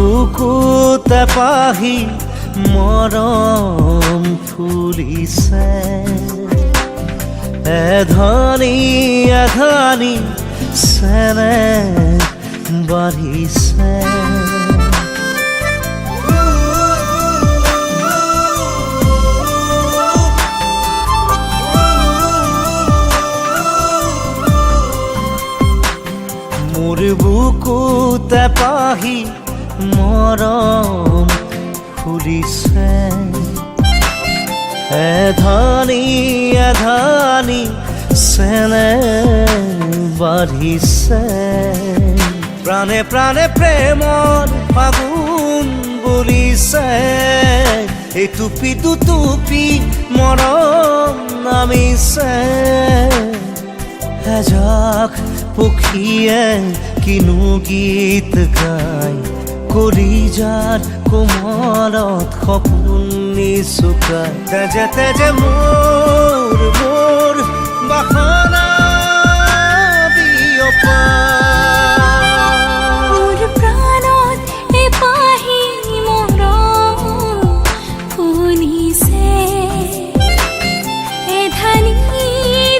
বুকুতে পাহি মৰম ফুলিছে এধনি এধনি চেনে বাঢ়িছে মোৰ বুকুতে পাহি মৰম ফুলিছে এধনি এধনি চেনে বাঢ়িছে প্ৰাণে প্ৰাণে প্ৰেমৰ ফাগুন বলিছে এটুপি দুটুপি মৰম নামিছে এজাক পক্ষীয়ে কিনো গীত গায় কলিজাৰ কোমলত সপোন নিচুকায় তেজে তেজে মোৰ মোৰ বাসনা বিয়পা মোৰ প্ৰাণত এপাহি মৰম ফুলিছে এধানি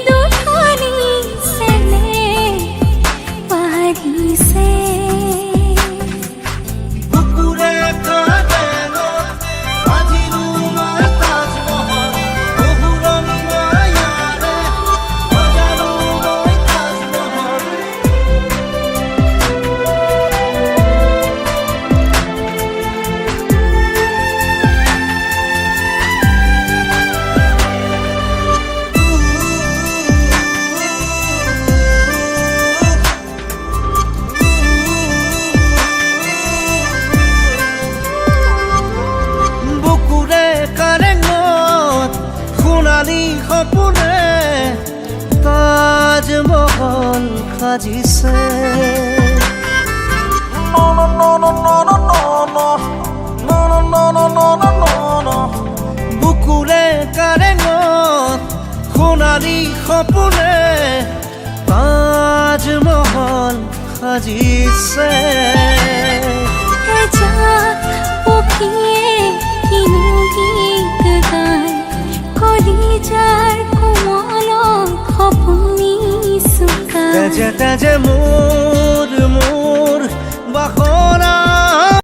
দুধানি চেনে বাঢ়িছে সপোনে তাজমহল সাজিছে বুকুৰে কাৰেঙত সোণালী সপোনে তাজমহল সাজিছে পক্ষীয়ে কিনো গীত গায় কলিজাৰ কোমলত সপোন নিচুকায় তেজে তেজে মোৰ